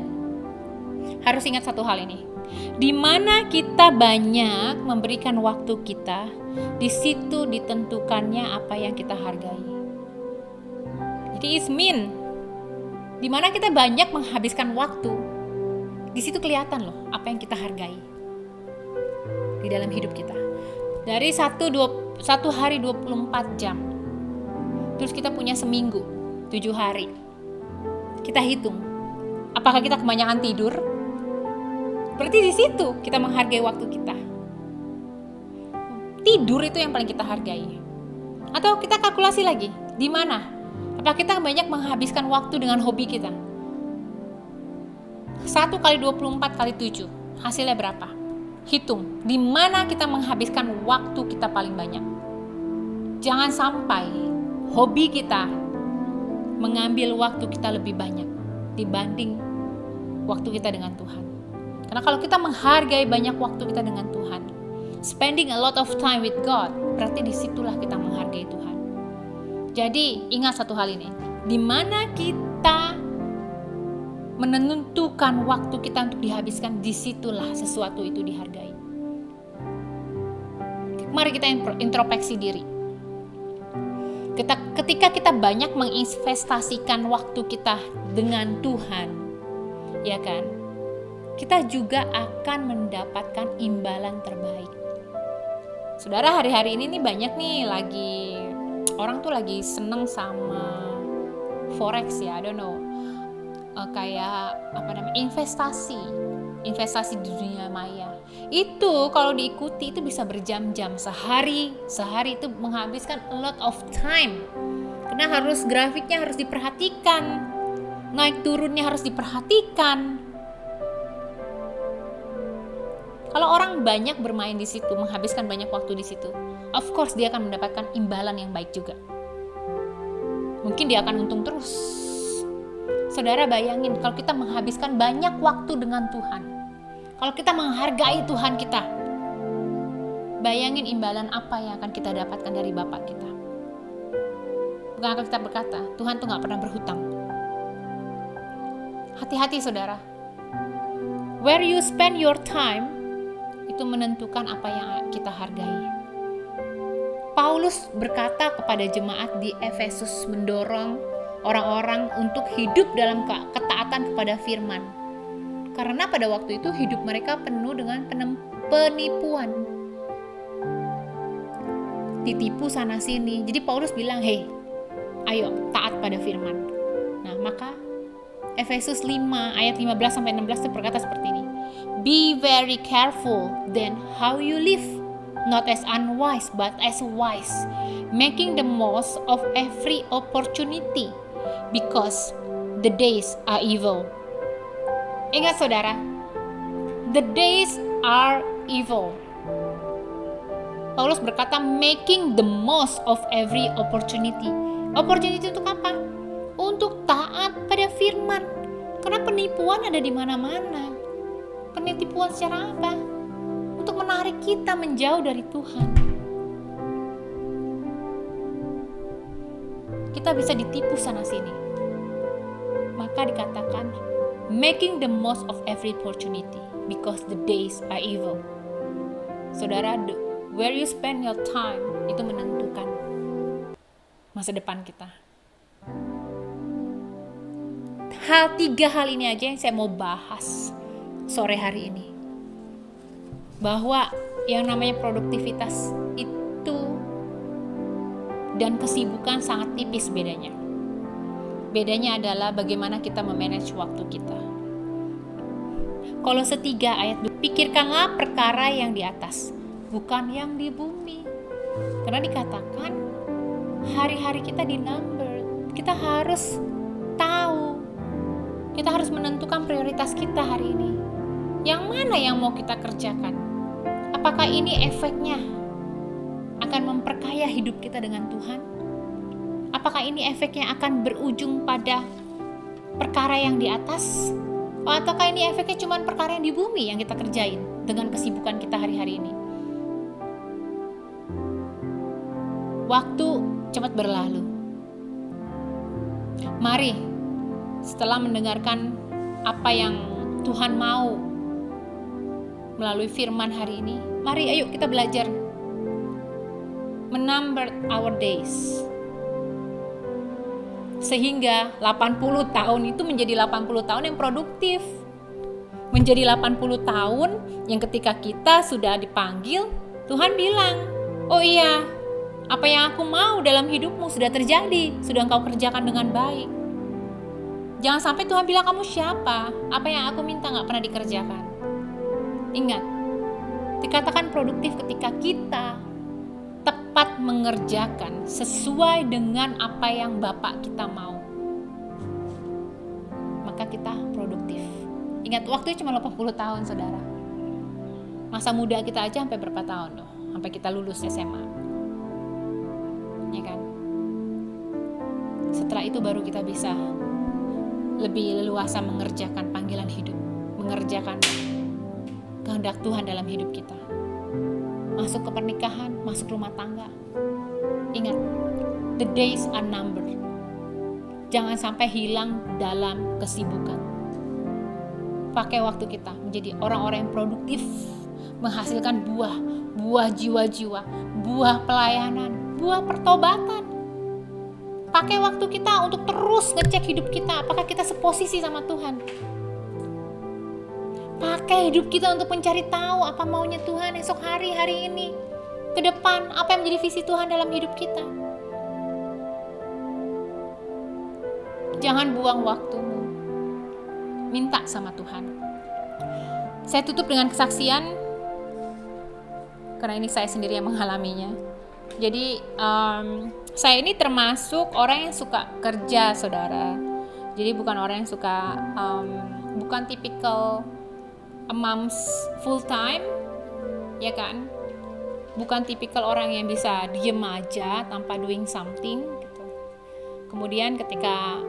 harus ingat satu hal ini. Di mana kita banyak memberikan waktu kita, di situ ditentukannya apa yang kita hargai. Jadi it mean, di mana kita banyak menghabiskan waktu, di situ kelihatan loh apa yang kita hargai di dalam hidup kita. Dari satu hari 24 jam. Terus kita punya seminggu, 7 hari. Kita hitung, apakah kita kebanyakan tidur? Berarti di situ kita menghargai waktu kita. Tidur itu yang paling kita hargai. Atau kita kalkulasi lagi, di mana? Apakah kita banyak menghabiskan waktu dengan hobi kita? 1 kali 24 kali 7, hasilnya berapa? Hitung, di mana kita menghabiskan waktu kita paling banyak. Jangan sampai hobi kita mengambil waktu kita lebih banyak dibanding waktu kita dengan Tuhan. Karena kalau kita menghargai banyak waktu kita dengan Tuhan, spending a lot of time with God, berarti disitulah kita menghargai Tuhan. Jadi ingat satu hal ini, di mana kita menentukan waktu kita untuk dihabiskan, disitulah sesuatu itu dihargai. Mari kita introspeksi diri. Ketika kita banyak menginvestasikan waktu kita dengan Tuhan, ya kan, kita juga akan mendapatkan imbalan terbaik. Saudara, hari-hari ini nih banyak nih orang tuh lagi seneng sama forex ya, I don't know, kayak investasi di dunia maya. Itu kalau diikuti itu bisa berjam-jam, sehari itu menghabiskan a lot of time. Karena grafiknya harus diperhatikan, naik turunnya harus diperhatikan. Kalau orang banyak bermain di situ, menghabiskan banyak waktu di situ, of course dia akan mendapatkan imbalan yang baik juga. Mungkin dia akan untung terus. Saudara bayangin kalau kita menghabiskan banyak waktu dengan Tuhan, kalau kita menghargai Tuhan kita, bayangin imbalan apa yang akan kita dapatkan dari Bapa kita. Bukankah kita berkata, Tuhan tuh gak pernah berhutang. Hati-hati saudara, where you spend your time, itu menentukan apa yang kita hargai. Paulus berkata kepada jemaat di Efesus, mendorong orang-orang untuk hidup dalam ketaatan kepada firman. Karena pada waktu itu hidup mereka penuh dengan penipuan. Ditipu sana sini. Jadi Paulus bilang, hey, ayo taat pada firman. Nah, maka Efesus 5 ayat 15-16 itu berkata seperti ini. Be very careful then how you live, not as unwise but as wise, making the most of every opportunity, because the days are evil. Ingat saudara, the days are evil. Paulus berkata making the most of every opportunity. Opportunity untuk apa? Untuk taat pada firman. Karena penipuan ada di mana-mana. Penipuan secara apa? Untuk menarik kita menjauh dari Tuhan. Kita bisa ditipu sana sini. Maka dikatakan making the most of every opportunity because the days are evil. Saudara, where you spend your time itu menentukan masa depan kita. Tiga hal ini aja yang saya mau bahas sore hari ini. Bahwa yang namanya produktivitas itu dan kesibukan sangat tipis bedanya. Bedanya adalah bagaimana kita memanage waktu kita. Kolose 3 ayat 2, pikirkanlah perkara yang di atas, bukan yang di bumi. Karena dikatakan hari-hari kita di number. Kita harus tahu, kita harus menentukan prioritas kita hari ini. Yang mana yang mau kita kerjakan? Apakah ini efeknya akan memperkaya hidup kita dengan Tuhan? Apakah ini efeknya akan berujung pada perkara yang di atas? Ataukah ini efeknya cuma perkara yang di bumi yang kita kerjain dengan kesibukan kita hari-hari ini? Waktu cepat berlalu. Mari, setelah mendengarkan apa yang Tuhan mau melalui firman hari ini, mari ayo kita belajar menumber our days. Sehingga 80 tahun itu menjadi 80 tahun yang produktif. Menjadi 80 tahun yang ketika kita sudah dipanggil, Tuhan bilang, oh iya, apa yang aku mau dalam hidupmu sudah terjadi, sudah engkau kerjakan dengan baik. Jangan sampai Tuhan bilang, kamu siapa? Apa yang aku minta gak pernah dikerjakan. Ingat, dikatakan produktif ketika kita tepat mengerjakan sesuai dengan apa yang Bapak kita mau. Maka kita produktif. Ingat, waktunya cuma 80 tahun, saudara. Masa muda kita aja sampai berapa tahun loh? Sampai kita lulus SMA. Ya kan? Setelah itu baru kita bisa lebih leluasa mengerjakan panggilan hidup, mengerjakan kehendak Tuhan dalam hidup kita. Masuk ke pernikahan, masuk rumah tangga. Ingat, the days are numbered. Jangan sampai hilang dalam kesibukan. Pakai waktu kita menjadi orang-orang yang produktif, menghasilkan buah jiwa-jiwa, buah pelayanan, buah pertobatan. Pakai waktu kita untuk terus ngecek hidup kita, apakah kita seposisi sama Tuhan. Pakai hidup kita untuk mencari tahu apa maunya Tuhan esok hari ini, ke depan, apa yang menjadi visi Tuhan dalam hidup kita. Jangan buang waktumu, minta sama Tuhan. Saya tutup dengan kesaksian, karena ini saya sendiri yang mengalaminya. Jadi saya ini termasuk orang yang suka kerja, saudara. Jadi bukan orang yang suka, bukan tipikal moms full time, ya kan? Bukan tipikal orang yang bisa diem aja tanpa doing something gitu. Kemudian ketika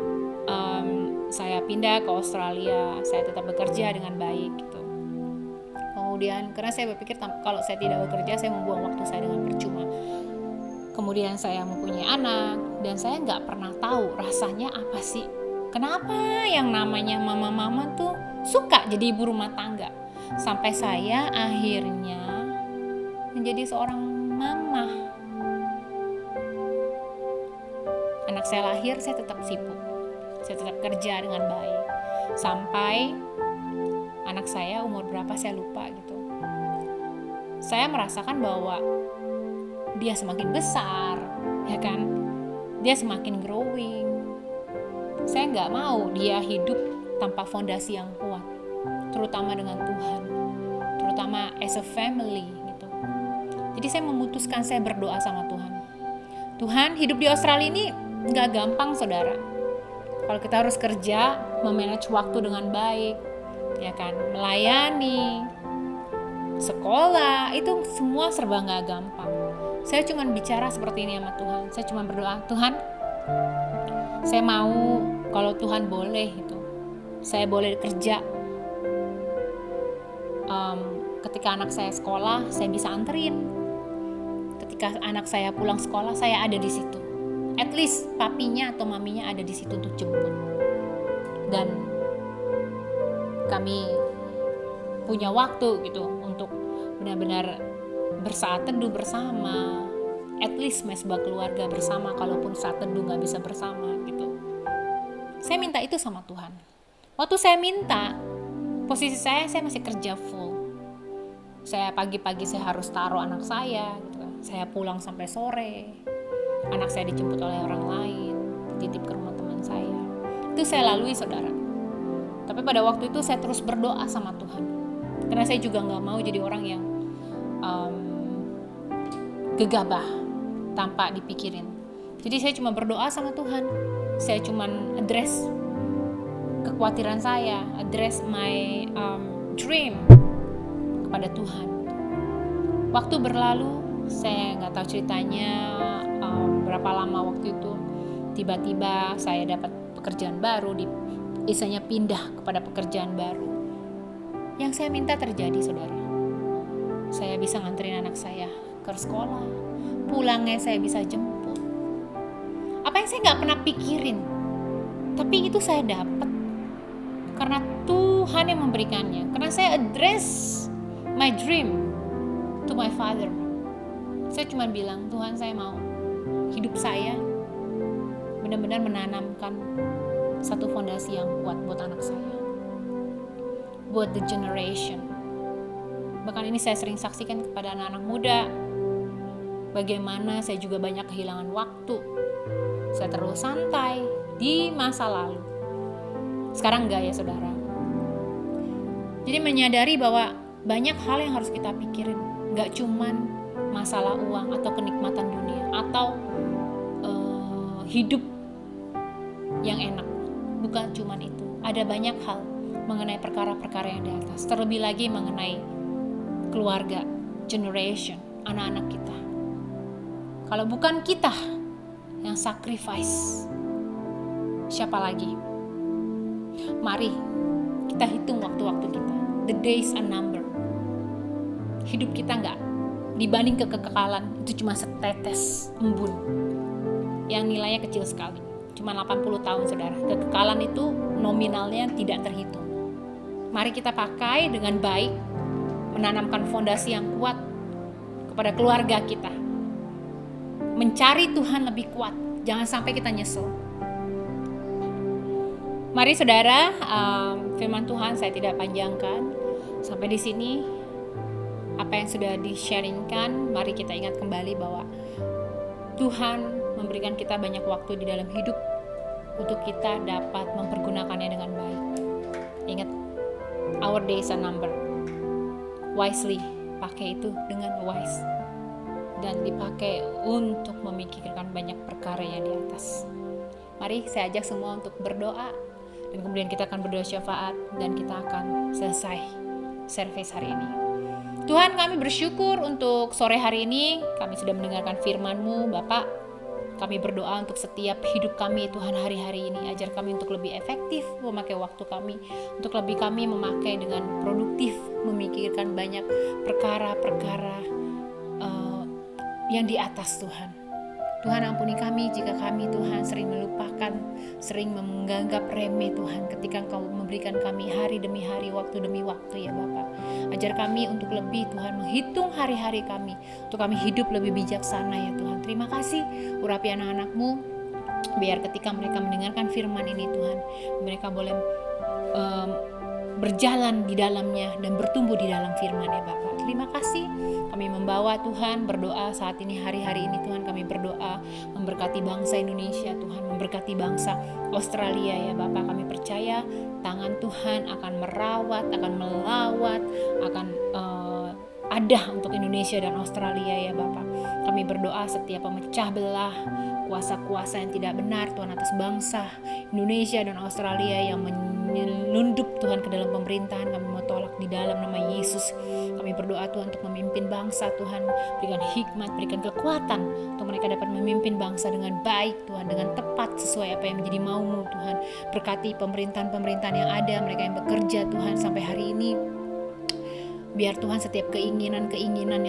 saya pindah ke Australia, saya tetap bekerja dengan baik gitu. Kemudian karena saya berpikir kalau saya tidak bekerja, saya membuang waktu saya dengan percuma. Kemudian saya mempunyai anak, dan saya nggak pernah tahu rasanya apa sih. Kenapa yang namanya mama-mama tuh suka jadi ibu rumah tangga. Sampai saya akhirnya menjadi seorang mama. Anak saya lahir, saya tetap sibuk. Saya tetap kerja dengan baik. Sampai anak saya umur berapa saya lupa gitu. Saya merasakan bahwa dia semakin besar, ya kan? Dia semakin growing. Saya nggak mau dia hidup tanpa fondasi yang kuat, terutama dengan Tuhan, terutama as a family gitu. Jadi saya memutuskan, saya berdoa sama Tuhan. Tuhan, hidup di Australia ini nggak gampang, saudara. Kalau kita harus kerja, memanage waktu dengan baik, ya kan, melayani, sekolah, itu semua serba nggak gampang. Saya cuma bicara seperti ini sama Tuhan. Saya cuma berdoa, Tuhan, saya mau kalau Tuhan boleh itu, saya boleh kerja. Ketika anak saya sekolah, saya bisa anterin. Ketika anak saya pulang sekolah, saya ada di situ. At least papinya atau maminya ada di situ untuk jemput. Dan kami punya waktu gitu untuk benar-benar bersaat teduh bersama, at least mesbah keluarga bersama, kalaupun saat teduh gak bisa bersama gitu. Saya minta itu sama Tuhan. Waktu saya minta, posisi saya masih kerja full. Saya pagi-pagi saya harus taruh anak saya gitu. Saya pulang sampai sore, anak saya dijemput oleh orang lain, dititip ke rumah teman saya. Itu saya lalui, saudara. Tapi pada waktu itu saya terus berdoa sama Tuhan, karena saya juga gak mau jadi orang yang gegabah tanpa dipikirin. Jadi saya cuma berdoa sama Tuhan. Saya cuma address kekhawatiran saya, address my dream kepada Tuhan. Waktu berlalu, saya nggak tahu ceritanya berapa lama waktu itu. Tiba-tiba saya dapat pekerjaan baru, istilahnya pindah kepada pekerjaan baru. Yang saya minta terjadi, saudara. Saya bisa nganterin anak saya ke sekolah, pulangnya saya bisa jemput. Apa yang saya nggak pernah pikirin, tapi itu saya dapat karena Tuhan yang memberikannya. Karena saya address my dream to my Father. Saya cuma bilang, Tuhan, saya mau hidup saya benar-benar menanamkan satu fondasi yang kuat buat anak saya, buat the generation. Bahkan ini saya sering saksikan kepada anak-anak muda. Bagaimana saya juga banyak kehilangan waktu. Saya terlalu santai di masa lalu. Sekarang enggak ya saudara. Jadi menyadari bahwa banyak hal yang harus kita pikirin. Enggak cuman masalah uang atau kenikmatan dunia atau hidup yang enak. Bukan cuman itu. Ada banyak hal mengenai perkara-perkara yang di atas. Terlebih lagi mengenai keluarga, generation, anak-anak kita. Kalau bukan kita yang sacrifice, siapa lagi? Mari kita hitung waktu-waktu kita. The days are numbered. Hidup kita enggak dibanding kekekalan itu cuma setetes embun yang nilainya kecil sekali, cuma 80 tahun saudara. Kekekalan itu nominalnya tidak terhitung. Mari kita pakai dengan baik, menanamkan fondasi yang kuat kepada keluarga kita, mencari Tuhan lebih kuat. Jangan sampai kita nyesel. Mari saudara, firman Tuhan saya tidak panjangkan. Sampai di sini apa yang sudah di-sharingkan, mari kita ingat kembali bahwa Tuhan memberikan kita banyak waktu di dalam hidup untuk kita dapat mempergunakannya dengan baik. Ingat, our days are numbered. Wisely, pakai itu dengan wise. Dan dipakai untuk memikirkan banyak perkara yang di atas. Mari saya ajak semua untuk berdoa. Dan kemudian kita akan berdoa syafaat. Dan kita akan selesai service hari ini. Tuhan, kami bersyukur untuk sore hari ini. Kami sudah mendengarkan firman-Mu, Bapak. Kami berdoa untuk setiap hidup kami, Tuhan, hari-hari ini. Ajar kami untuk lebih efektif memakai waktu kami. Untuk lebih kami memakai dengan produktif. Memikirkan banyak perkara-perkara yang di atas, Tuhan. Tuhan, ampuni kami jika kami, Tuhan, sering melupakan, sering menganggap remeh, Tuhan, ketika Engkau memberikan kami hari demi hari, waktu demi waktu, ya Bapa. Ajar kami untuk lebih, Tuhan, menghitung hari-hari kami, untuk kami hidup lebih bijaksana, ya Tuhan. Terima kasih, urapi anak-anak-Mu, biar ketika mereka mendengarkan firman ini, Tuhan, mereka boleh berjalan di dalamnya dan bertumbuh di dalam firman, ya Bapa. Terima kasih. Kami membawa, Tuhan, berdoa saat ini, hari-hari ini, Tuhan, kami berdoa memberkati bangsa Indonesia, Tuhan, memberkati bangsa Australia, ya Bapak. Kami percaya tangan Tuhan akan merawat, akan melawat, akan ada untuk Indonesia dan Australia, ya Bapak. Kami berdoa setiap pemecah belah, kuasa-kuasa yang tidak benar, Tuhan, atas bangsa Indonesia dan Australia yang menyelundup, Tuhan, ke dalam pemerintahan, kami mau tolak di dalam nama Yesus. Kami berdoa, Tuhan, untuk memimpin bangsa, Tuhan, berikan hikmat, berikan kekuatan untuk mereka dapat memimpin bangsa dengan baik, Tuhan, dengan tepat sesuai apa yang menjadi mau-Mu, Tuhan. Berkati pemerintahan-pemerintahan yang ada, mereka yang bekerja, Tuhan, sampai hari ini. Biar, Tuhan, setiap keinginan-keinginan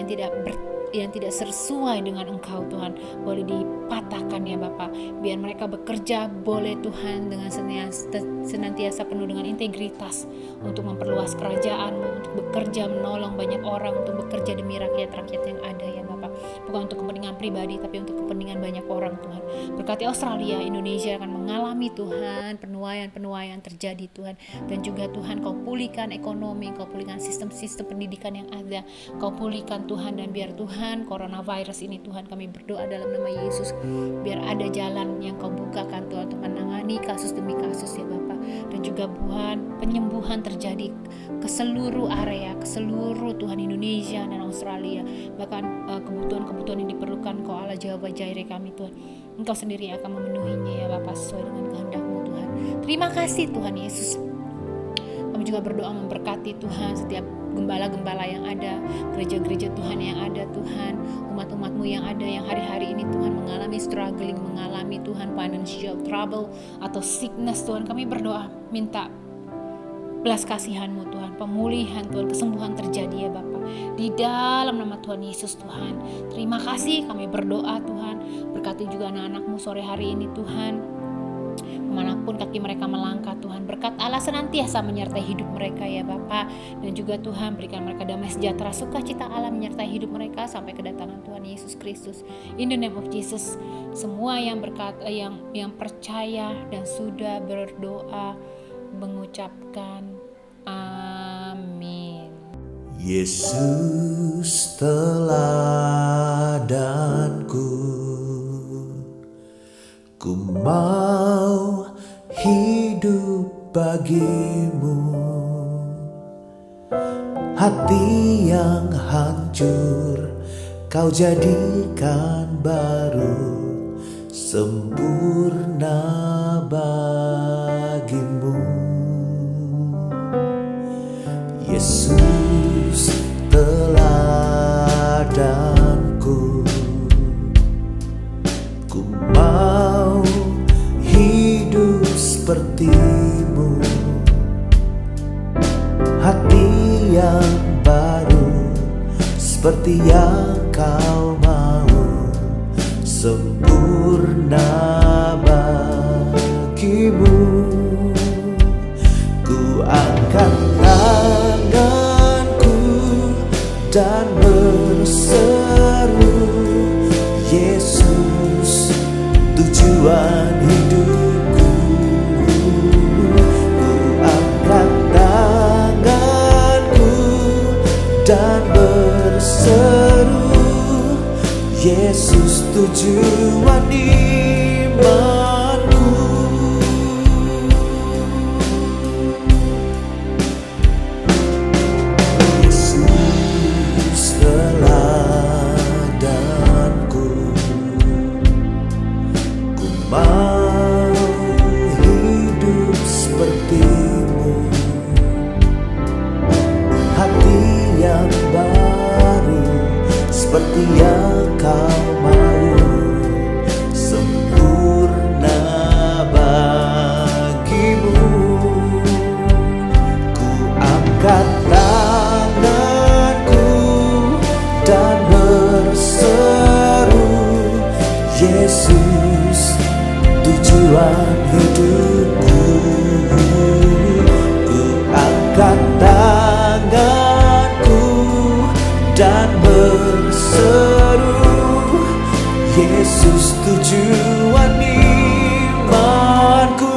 yang tidak sesuai dengan Engkau, Tuhan, boleh dipatahkan, ya Bapak. Biar mereka bekerja boleh, Tuhan, dengan senantiasa penuh dengan integritas untuk memperluas kerajaan-Mu, untuk bekerja menolong banyak orang, untuk bekerja demi rakyat-rakyat yang ada, ya Bapak. Bukan untuk kepentingan pribadi, tapi untuk kepentingan banyak orang, Tuhan. Berkati Australia, Indonesia akan mengalami, Tuhan, penuaian terjadi, Tuhan. Dan juga, Tuhan, Kau pulihkan ekonomi, Kau pulihkan sistem-sistem pendidikan yang ada, Kau pulihkan, Tuhan, dan biar, Tuhan, coronavirus ini, Tuhan, kami berdoa dalam nama Yesus, biar ada jalan yang Kau bukakan, Tuhan, untuk menangani kasus demi kasus, ya Bapak. Dan juga, Tuhan, penyembuhan terjadi ke seluruh area, ke seluruh, Tuhan, Indonesia dan Australia. Bahkan kebutuhan-kebutuhan yang diperlukan, Kau Allah Jehovah Jireh kami, Tuhan. Engkau sendiri akan memenuhinya, ya Bapak, sesuai dengan kehendak-Mu, Tuhan. Terima kasih, Tuhan Yesus. Kami juga berdoa memberkati, Tuhan, setiap gembala-gembala yang ada, gereja-gereja Tuhan yang ada, Tuhan, umat-umat-Mu yang ada, yang hari-hari ini, Tuhan, mengalami struggling, mengalami, Tuhan, financial trouble atau sickness, Tuhan. Kami berdoa minta belas kasihan-Mu, Tuhan, pemulihan, Tuhan, kesembuhan terjadi, ya Bapak, di dalam nama Tuhan Yesus, Tuhan. Terima kasih, kami berdoa, Tuhan, berkati juga anak-anak-Mu sore hari ini, Tuhan. Kemanapun kaki mereka melangkah, Tuhan, berkat Allah senantiasa menyertai hidup mereka, ya Bapa. Dan juga, Tuhan, berikan mereka damai sejahtera, sukacita Allah menyertai hidup mereka sampai kedatangan Tuhan Yesus Kristus. In the name of Jesus, semua yang yang percaya dan sudah berdoa mengucapkan amin. Yesus teladanku, ku mau hidup bagimu. Hati yang hancur kau jadikan baru, sempurna bagimu. Yesus teladanku, ku mau hidup sepertimu. Hati yang baru seperti yang kau mau, sempurna bagimu. Ku angkat tanganku dan berseru, Yesus tujuan hidupku. Ku angkat tanganku dan berseru, Yesus tujuan imanku. Yesus teladanku, ku mau hidup sepertimu. Hati yang baru seperti yang kau mau, sempurna bagimu. Ku angkat tanganku dan berseru, Yesus tujuan hidupku. Ku angkat tanganku dan berseru, Yesus tujuan imanku.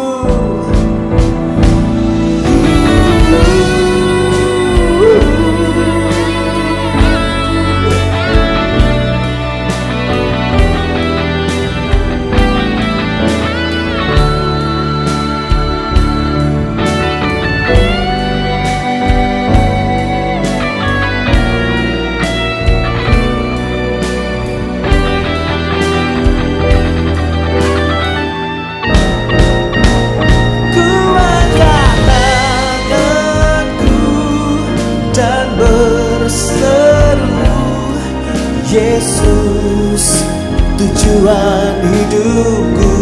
Yesus tujuan hidupku.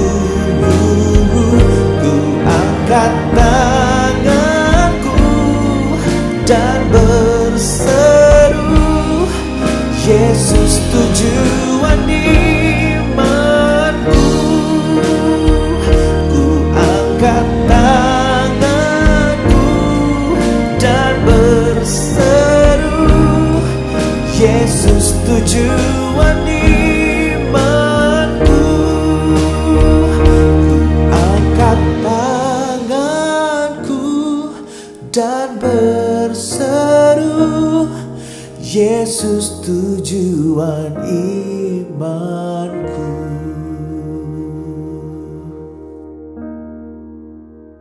Ku angkat tanganku dan berseru, Yesus tujuan imanku. Ku angkat tanganku dan berseru, Yesus tujuan imanku. Ku angkat tanganku dan berseru, Yesus tujuan imanku.